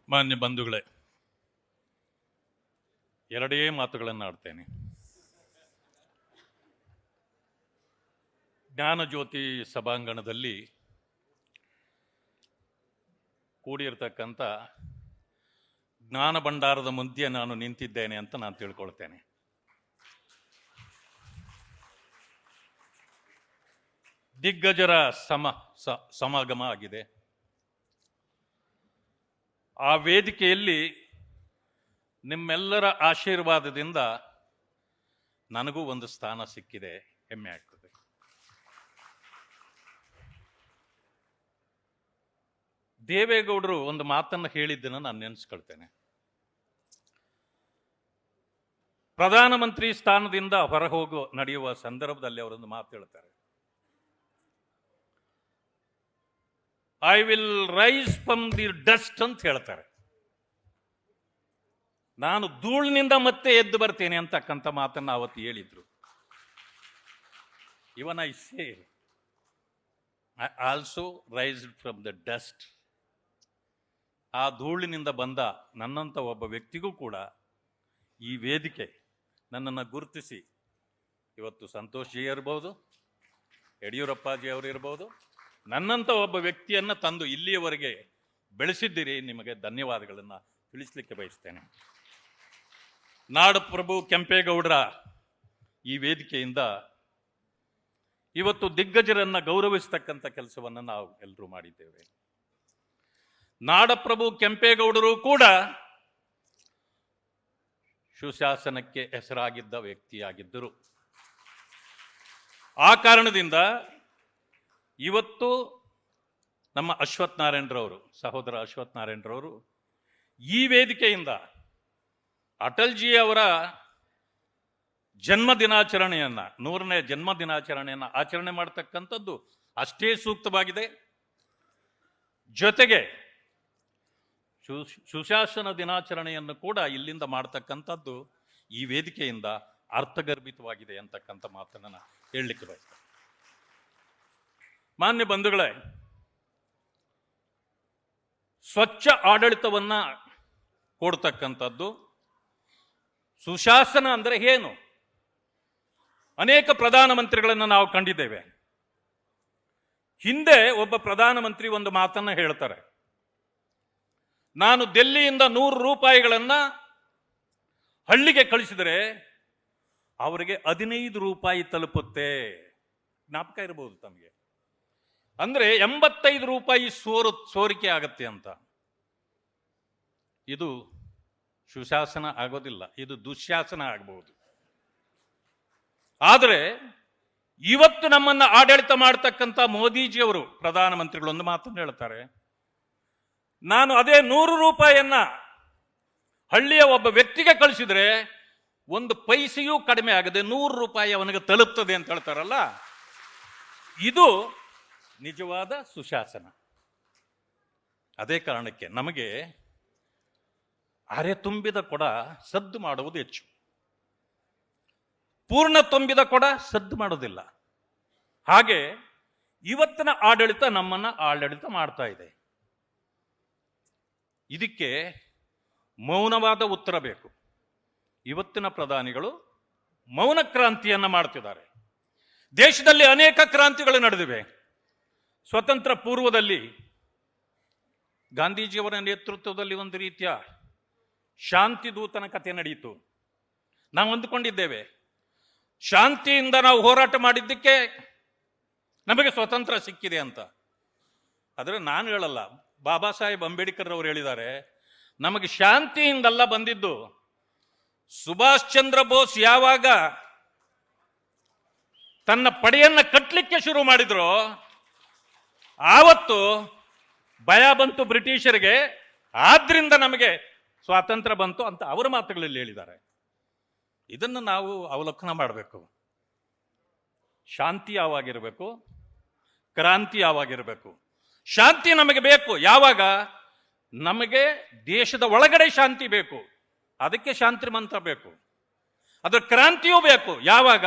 ಮಾನ್ಯ ಬಂಧುಗಳೇ, ಎರಡೇ ಮಾತುಗಳನ್ನು ಆಡ್ತೇನೆ. ಜ್ಞಾನಜ್ಯೋತಿ ಸಭಾಂಗಣದಲ್ಲಿ ಕೂಡಿರ್ತಕ್ಕಂಥ ಜ್ಞಾನ ಭಂಡಾರದ ಮಧ್ಯೆ ನಾನು ನಿಂತಿದ್ದೇನೆ ಅಂತ ನಾನು ತಿಳ್ಕೊಳ್ತೇನೆ. ದಿಗ್ಗಜರ ಸಮಾಗಮ ಆಗಿದೆ. ಆ ವೇದಿಕೆಯಲ್ಲಿ ನಿಮ್ಮೆಲ್ಲರ ಆಶೀರ್ವಾದದಿಂದ ನನಗೂ ಒಂದು ಸ್ಥಾನ ಸಿಕ್ಕಿದೆ, ಹೆಮ್ಮೆ ಆಗ್ತದೆ. ದೇವೇಗೌಡರು ಒಂದು ಮಾತನ್ನು ಹೇಳಿದ್ದನ್ನು ನಾನು ನೆನೆಸ್ಕೊಳ್ತೇನೆ. ಪ್ರಧಾನಮಂತ್ರಿ ಸ್ಥಾನದಿಂದ ಹೊರಹೋಗು ನಡೆಯುವ ಸಂದರ್ಭದಲ್ಲಿ ಅವರೊಂದು ಮಾತು ಹೇಳ್ತಾರೆ, I will rise from the dust ಅಂತ ಹೇಳ್ತಾರೆ. ನಾನು ಧೂಳಿನಿಂದ ಮತ್ತೆ ಎದ್ದು ಬರ್ತೇನೆ ಅಂತಕ್ಕಂಥ ಮಾತನ್ನು ಅವತ್ತು ಹೇಳಿದ್ರು. Even I say I also raised from the dust. ಆ ಧೂಳಿನಿಂದ ಬಂದ ನನ್ನಂಥ ಒಬ್ಬ ವ್ಯಕ್ತಿಗೂ ಕೂಡ ಈ ವೇದಿಕೆ ನನ್ನನ್ನು ಗುರುತಿಸಿ ಇವತ್ತು ಸಂತೋಷ್ ಜಿ ಇರ್ಬೋದು, ಯಡಿಯೂರಪ್ಪಾಜಿ ಅವರು ಇರ್ಬೋದು, ನನ್ನಂಥ ಒಬ್ಬ ವ್ಯಕ್ತಿಯನ್ನು ತಂದು ಇಲ್ಲಿಯವರೆಗೆ ಬೆಳೆಸಿದ್ದೀರಿ. ನಿಮಗೆ ಧನ್ಯವಾದಗಳನ್ನು ತಿಳಿಸ್ಲಿಕ್ಕೆ ಬಯಸ್ತೇನೆ. ನಾಡಪ್ರಭು ಕೆಂಪೇಗೌಡರ ಈ ವೇದಿಕೆಯಿಂದ ಇವತ್ತು ದಿಗ್ಗಜರನ್ನು ಗೌರವಿಸ್ತಕ್ಕಂಥ ಕೆಲಸವನ್ನು ನಾವು ಎಲ್ಲರೂ ಮಾಡಿದ್ದೇವೆ. ನಾಡಪ್ರಭು ಕೆಂಪೇಗೌಡರು ಕೂಡ ಸುಶಾಸನಕ್ಕೆ ಹೆಸರಾಗಿದ್ದ ವ್ಯಕ್ತಿಯಾಗಿದ್ದರು. ಆ ಕಾರಣದಿಂದ ಇವತ್ತು ನಮ್ಮ ಅಶ್ವಥ್ ನಾರಾಯಣರವರು, ಸಹೋದರ ಅಶ್ವಥ್ ನಾರಾಯಣರವರು ಈ ವೇದಿಕೆಯಿಂದ ಅಟಲ್ಜಿ ಅವರ ಜನ್ಮ ದಿನಾಚರಣೆಯನ್ನ 100ನೇ ಜನ್ಮ ದಿನಾಚರಣೆಯನ್ನು ಆಚರಣೆ ಮಾಡತಕ್ಕಂಥದ್ದು ಅಷ್ಟೇ ಸೂಕ್ತವಾಗಿದೆ. ಜೊತೆಗೆ ಸುಶಾಸನ ದಿನಾಚರಣೆಯನ್ನು ಕೂಡ ಇಲ್ಲಿಂದ ಮಾಡತಕ್ಕಂಥದ್ದು ಈ ವೇದಿಕೆಯಿಂದ ಅರ್ಥಗರ್ಭಿತವಾಗಿದೆ ಅಂತಕ್ಕಂಥ ಮಾತನ್ನು ನಾನು ಹೇಳಲಿಕ್ಕೆ ಬಯಸ್ತೇನೆ. ಮಾನ್ಯ ಬಂಧುಗಳೇ, ಸ್ವಚ್ಛ ಆಡಳಿತವನ್ನ ಕೊಡ್ತಕ್ಕಂಥದ್ದು ಸುಶಾಸನ ಅಂದರೆ ಏನು? ಅನೇಕ ಪ್ರಧಾನಮಂತ್ರಿಗಳನ್ನು ನಾವು ಕಂಡಿದ್ದೇವೆ. ಹಿಂದೆ ಒಬ್ಬ ಪ್ರಧಾನಮಂತ್ರಿ ಒಂದು ಮಾತನ್ನ ಹೇಳ್ತಾರೆ, ನಾನು ದಿಲ್ಲಿಯಿಂದ 100 ರೂಪಾಯಿಗಳನ್ನ ಹಳ್ಳಿಗೆ ಕಳಿಸಿದರೆ ಅವರಿಗೆ 15 ರೂಪಾಯಿ ತಲುಪುತ್ತೆ. ಜ್ಞಾಪಕ ಇರಬಹುದು ತಮಗೆ. ಅಂದ್ರೆ 85 ರೂಪಾಯಿ ಸೋರಿಕೆ ಆಗತ್ತೆ ಅಂತ. ಇದು ಸುಶಾಸನ ಆಗೋದಿಲ್ಲ, ಇದು ದುಶ್ಯಾಸನ ಆಗಬಹುದು. ಆದರೆ ಇವತ್ತು ನಮ್ಮನ್ನ ಆಡಳಿತ ಮಾಡತಕ್ಕಂಥ ಮೋದಿಜಿಯವರು ಪ್ರಧಾನಮಂತ್ರಿಗಳು ಒಂದು ಮಾತನ್ನು ಹೇಳ್ತಾರೆ, ನಾನು ಅದೇ 100 ರೂಪಾಯಿಯನ್ನ ಹಳ್ಳಿಯ ಒಬ್ಬ ವ್ಯಕ್ತಿಗೆ ಕಳಿಸಿದ್ರೆ 1 ಪೈಸೆಯೂ ಕಡಿಮೆ ಆಗದೆ 100 ರೂಪಾಯಿ ಅವನಿಗೆ ತಲುಪ್ತದೆ ಅಂತ ಹೇಳ್ತಾರಲ್ಲ, ಇದು ನಿಜವಾದ ಸುಶಾಸನ. ಅದೇ ಕಾರಣಕ್ಕೆ ನಮಗೆ ಅರೆ ತುಂಬಿದ ಕೊಡ ಸದ್ದು ಮಾಡುವುದು ಹೆಚ್ಚು, ಪೂರ್ಣ ತುಂಬಿದ ಕೊಡ ಸದ್ದು ಮಾಡೋದಿಲ್ಲ. ಹಾಗೆ ಇವತ್ತಿನ ಆಡಳಿತ ನಮ್ಮನ್ನ ಆಡಳಿತ ಮಾಡ್ತಾ ಇದೆ. ಇದಕ್ಕೆ ಮೌನವಾದ ಉತ್ತರ ಬೇಕು. ಇವತ್ತಿನ ಪ್ರಧಾನಿಗಳು ಮೌನ ಕ್ರಾಂತಿಯನ್ನ ಮಾಡ್ತಿದ್ದಾರೆ. ದೇಶದಲ್ಲಿ ಅನೇಕ ಕ್ರಾಂತಿಗಳು ನಡೆದಿವೆ. ಸ್ವತಂತ್ರ ಪೂರ್ವದಲ್ಲಿ ಗಾಂಧೀಜಿಯವರ ನೇತೃತ್ವದಲ್ಲಿ ಒಂದು ರೀತಿಯ ಶಾಂತಿ ದೂತನ ಕಥೆ ನಡೆಯಿತು. ನಾವು ಅಂದುಕೊಂಡಿದ್ದೇವೆ ಶಾಂತಿಯಿಂದ ನಾವು ಹೋರಾಟ ಮಾಡಿದ್ದಕ್ಕೆ ನಮಗೆ ಸ್ವತಂತ್ರ ಸಿಕ್ಕಿದೆ ಅಂತ. ಆದರೆ ನಾನು ಹೇಳಲ್ಲ, ಬಾಬಾ ಸಾಹೇಬ್ ಅಂಬೇಡ್ಕರ್ ಅವರು ಹೇಳಿದ್ದಾರೆ, ನಮಗೆ ಶಾಂತಿಯಿಂದಲ್ಲ ಬಂದಿದ್ದು. ಸುಭಾಷ್ ಚಂದ್ರ ಬೋಸ್ ಯಾವಾಗ ತನ್ನ ಪಡೆಯನ್ನ ಕಟ್ಟಲಿಕ್ಕೆ ಶುರು ಮಾಡಿದ್ರು ಆವತ್ತು ಭಯ ಬಂತು ಬ್ರಿಟಿಷರಿಗೆ, ಆದ್ರಿಂದ ನಮಗೆ ಸ್ವಾತಂತ್ರ್ಯ ಬಂತು ಅಂತ ಅವರ ಮಾತುಗಳಲ್ಲಿ ಹೇಳಿದ್ದಾರೆ. ಇದನ್ನು ನಾವು ಅವಲೋಕನ ಮಾಡಬೇಕು. ಶಾಂತಿ ಯಾವಾಗಿರಬೇಕು, ಕ್ರಾಂತಿ ಯಾವಾಗಿರಬೇಕು. ಶಾಂತಿ ನಮಗೆ ಬೇಕು ಯಾವಾಗ? ನಮಗೆ ದೇಶದ ಒಳಗಡೆ ಶಾಂತಿ ಬೇಕು, ಅದಕ್ಕೆ ಶಾಂತಿ ಮಂತ್ರ ಬೇಕು. ಅದರ ಕ್ರಾಂತಿಯೂ ಬೇಕು ಯಾವಾಗ?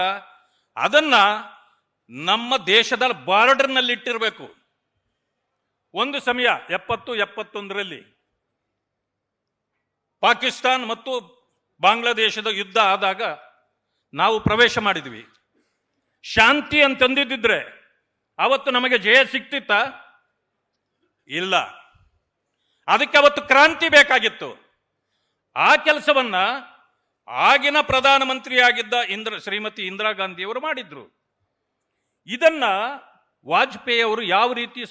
ಅದನ್ನ ನಮ್ಮ ದೇಶದ ಬಾರ್ಡರ್ನಲ್ಲಿ ಇಟ್ಟಿರಬೇಕು. ಒಂದು ಸಮಯ 70-71ರಲ್ಲಿ ಪಾಕಿಸ್ತಾನ್ ಮತ್ತು ಬಾಂಗ್ಲಾದೇಶದ ಯುದ್ಧ ಆದಾಗ ನಾವು ಪ್ರವೇಶ ಮಾಡಿದ್ವಿ. ಶಾಂತಿ ಅಂತಂದಿದ್ದಿದ್ರೆ ಅವತ್ತು ನಮಗೆ ಜಯ ಸಿಕ್ತಿತ್ತ? ಇಲ್ಲ. ಅದಕ್ಕೆ ಅವತ್ತು ಕ್ರಾಂತಿ ಬೇಕಾಗಿತ್ತು. ಆ ಕೆಲಸವನ್ನ ಆಗಿನ ಪ್ರಧಾನಮಂತ್ರಿಯಾಗಿದ್ದ ಶ್ರೀಮತಿ ಇಂದಿರಾ ಗಾಂಧಿಯವರು ಮಾಡಿದ್ರು. ಇದನ್ನ ವಾಜಪೇಯಿ ಅವರು ಯಾವ ರೀತಿ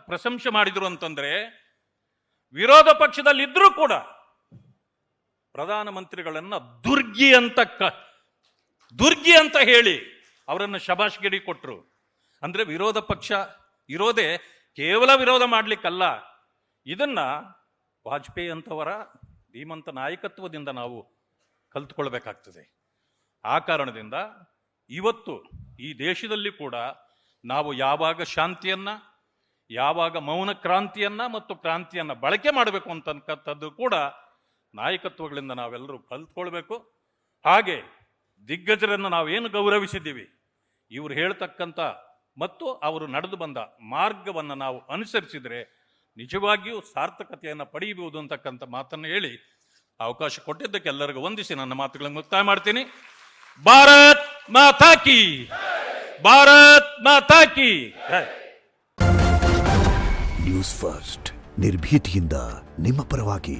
ಪ್ರಶಂಸೆ ಮಾಡಿದ್ರು ಅಂತಂದ್ರೆ, ವಿರೋಧ ಪಕ್ಷದಲ್ಲಿದ್ರೂ ಕೂಡ ಪ್ರಧಾನಮಂತ್ರಿಗಳನ್ನ ದುರ್ಗಿ ಅಂತ ಹೇಳಿ ಅವರನ್ನು ಶಬಾಷ್ಗಿರಿ ಕೊಟ್ಟರು. ಅಂದ್ರೆ ವಿರೋಧ ಪಕ್ಷ ಇರೋದೇ ಕೇವಲ ವಿರೋಧ ಮಾಡ್ಲಿಕ್ಕಲ್ಲ. ಇದನ್ನ ವಾಜಪೇಯಿ ಅಂತವರ ಧೀಮಂತ ನಾಯಕತ್ವದಿಂದ ನಾವು ಕಲ್ತ್ಕೊಳ್ಬೇಕಾಗ್ತದೆ. ಆ ಕಾರಣದಿಂದ ಇವತ್ತು ಈ ದೇಶದಲ್ಲಿ ಕೂಡ ನಾವು ಯಾವಾಗ ಶಾಂತಿಯನ್ನ, ಯಾವಾಗ ಮೌನ ಕ್ರಾಂತಿಯನ್ನ ಮತ್ತು ಕ್ರಾಂತಿಯನ್ನ ಬಳಕೆ ಮಾಡಬೇಕು ಅಂತಕ್ಕಂಥದ್ದು ಕೂಡ ನಾಯಕತ್ವಗಳಿಂದ ನಾವೆಲ್ಲರೂ ಕಲ್ತ್ಕೊಳ್ಬೇಕು. ಹಾಗೆ ದಿಗ್ಗಜರನ್ನು ನಾವೇನು ಗೌರವಿಸಿದ್ದೀವಿ, ಇವರು ಹೇಳ್ತಕ್ಕಂಥ ಮತ್ತು ಅವರು ನಡೆದು ಬಂದ ಮಾರ್ಗವನ್ನು ನಾವು ಅನುಸರಿಸಿದರೆ ನಿಜವಾಗಿಯೂ ಸಾರ್ಥಕತೆಯನ್ನು ಪಡೆಯಬಹುದು ಅಂತಕ್ಕಂಥ ಮಾತನ್ನು ಹೇಳಿ ಅವಕಾಶ ಕೊಟ್ಟಿದ್ದಕ್ಕೆ ಎಲ್ಲರಿಗೂ ವಂದಿಸಿ ನನ್ನ ಮಾತುಗಳನ್ನು ಮುಕ್ತಾಯ ಮಾಡ್ತೀನಿ. ಭಾರತ್ ಮಾತಾ ಕಿ, ಭಾರತ್ ಮಾತಾ ಕಿ. ನ್ಯೂಸ್ ಫಸ್ಟ್ ನಿರ್ಭೀತಿಯಿಂದ ನಿಮ್ಮ ಪರವಾಗಿ.